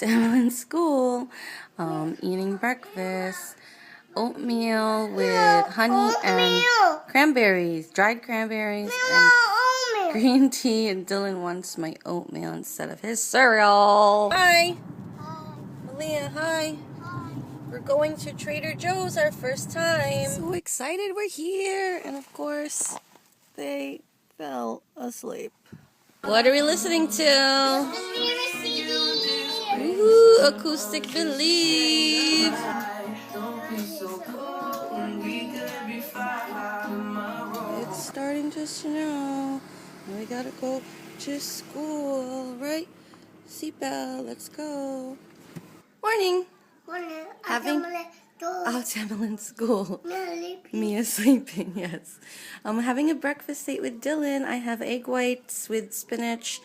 to Emelyn's school, eating breakfast, oatmeal with honey and cranberries, dried cranberries, and green tea, and Dylan wants my oatmeal instead of his cereal. Hi! Maliya, hi! We're going to Trader Joe's our first time. So excited we're here, and of course, they fell asleep. What are we listening to? Ooh, Acoustic Believe. It's starting to snow. And we gotta go to school, right? Seatbelt, let's go. Morning. Oh, it's Emelyn's school. Mia's sleeping, yes. I'm having a breakfast date with Dylan. I have egg whites with spinach,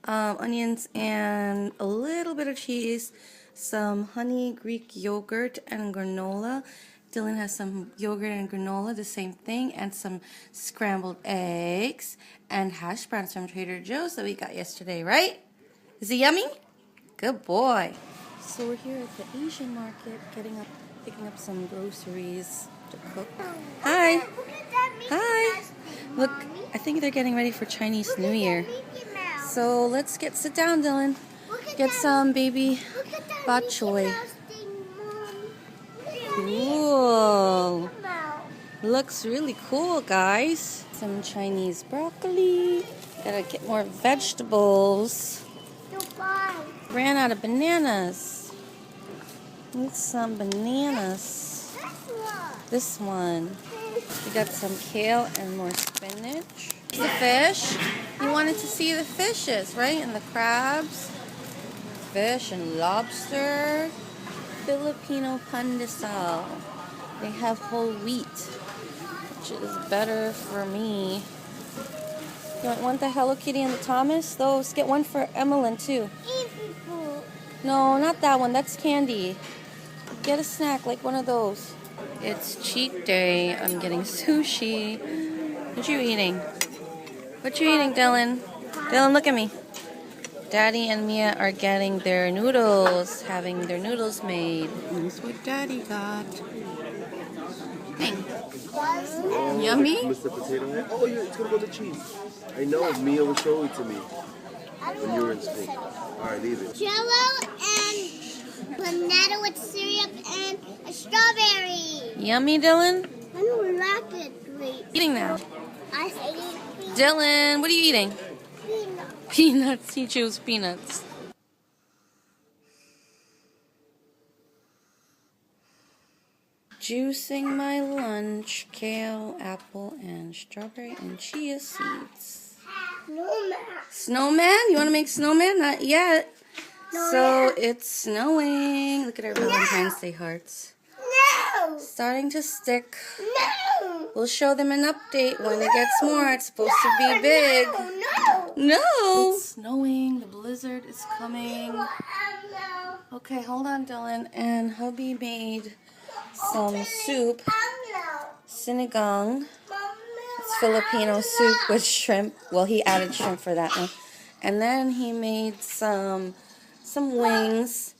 onions, and a little bit of cheese, some honey Greek yogurt, and granola. Dylan has some yogurt and granola, the same thing, and some scrambled eggs and hash browns from Trader Joe's that we got yesterday, right? Is it yummy? Good boy. So we're here at the Asian market picking up some groceries to cook. Hi. Hi. Look, I think they're getting ready for Chinese New Year. So let's sit down, Dylan. Get some baby bok choy. Cool. Looks really cool, guys. Some Chinese broccoli. Gotta get more vegetables. Ran out of bananas. Need some bananas. This one. We got some kale and more spinach. The fish. You wanted to see the fishes, right? And the crabs. Fish and lobster. Filipino pandesal. They have whole wheat, which is better for me. You want the Hello Kitty and the Thomas? Those. Get one for Emelyn too. No, not that one. That's candy. Get a snack like one of those. It's cheat day. I'm getting sushi. What you eating? What you eating, Dylan? Dylan, look at me. Daddy and Mia are getting their noodles, having their noodles made. That's what Daddy got. Dang. Yummy? Mr. Potato Head. Oh, yeah, it's gonna go to cheese. I know. Mia was showing it to me when you were in Spain. All right, leave it. Jello and banana with syrup and a strawberry. Yummy, Dylan? I don't like it. Wait. Eating now. I hate it. Dylan, what are you eating? Peanuts. He chose peanuts. Juicing my lunch, kale, apple, and strawberry and chia seeds. Snowman? You want to make snowman? Not yet. So it's snowing. Look at our Valentine's Day hearts. No! Starting to stick. No! We'll show them an update when it gets more. It's supposed to be big. No! It's snowing. The blizzard is coming. Okay, hold on, Dylan. And hubby made some soup. Sinigang. It's Filipino soup with shrimp. Well, he added shrimp for that one. And then he made some wings.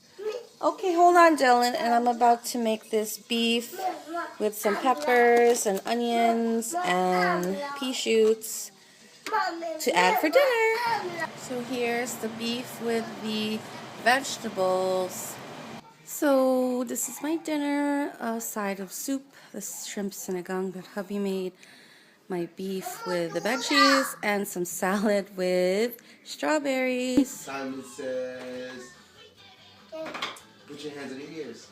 Okay, hold on, Dylan. And I'm about to make this beef with some peppers and onions and pea shoots to add for dinner. So here's the beef with the vegetables. So this is my dinner, a side of soup, the shrimp sinigang that hubby made, my beef with the veggies, and some salad with strawberries. Simon says, put your hands on your ears.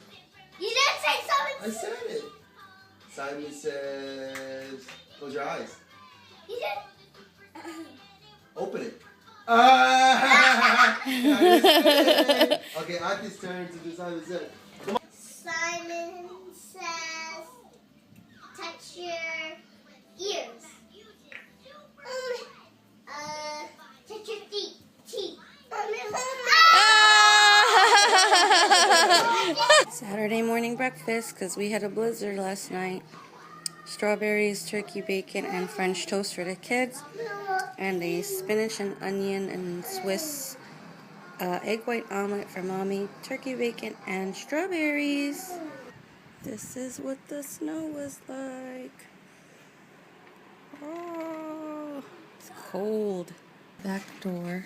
You didn't say something. I said it. Simon says, close your eyes. You did. Open it. Okay, Auntie's turn to do Simon says. Come on. Simon says, touch your ears. Touch your teeth. Saturday morning breakfast, because we had a blizzard last night. Strawberries, turkey bacon, and French toast for the kids. And a spinach and onion and Swiss egg white omelet for mommy, turkey bacon, and strawberries. This is what the snow was like. Oh, it's cold. Back door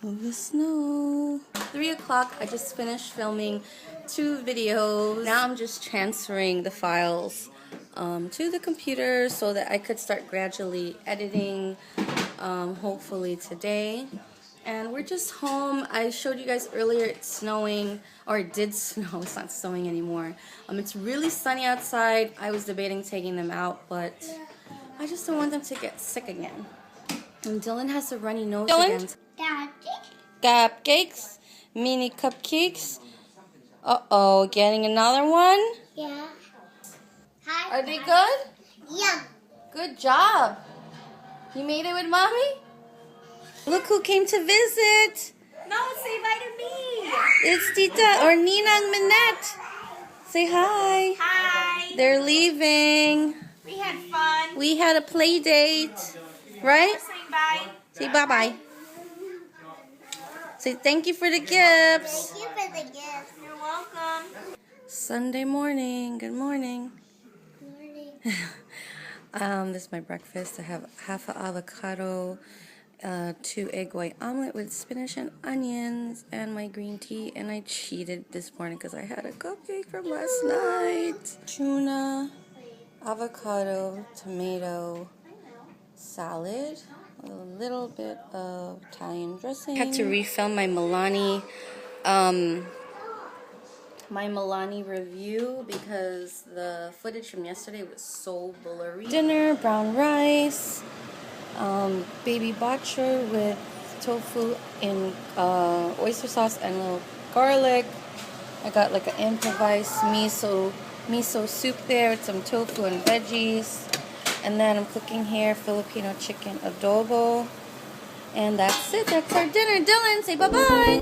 of the snow. 3 o'clock, I just finished filming 2 videos. Now I'm just transferring the files to the computer so that I could start gradually editing, hopefully today. And we're just home. I showed you guys earlier it's snowing, or it did snow. It's not snowing anymore. It's really sunny outside. I was debating taking them out, but I just don't want them to get sick again. And Dylan has a runny nose again. Cupcakes, mini cupcakes. Uh-oh, getting another one? Yeah. Are they good? Yeah. Good job. You made it with mommy? Look who came to visit. No, say bye to me. It's Tita or Ninang Minette. Say hi. Hi. They're leaving. We had fun. We had a play date, right? Saying bye. Say bye-bye. Say thank you for the gifts. Thank you for the gift. You're welcome. Sunday morning. Good morning. Morning. This is my breakfast. I have half an avocado, 2 egg white omelet with spinach and onions, and my green tea. And I cheated this morning because I had a cupcake from last night. Tuna, avocado, tomato, salad, a little bit of Italian dressing. I had to refilm my Milani review because the footage from yesterday was so blurry. Dinner, brown rice, baby botcher with tofu in oyster sauce and a little garlic. I got like an improvised miso soup there with some tofu and veggies. And then I'm cooking here Filipino chicken adobo. And that's it. That's our dinner. Dylan, say bye-bye.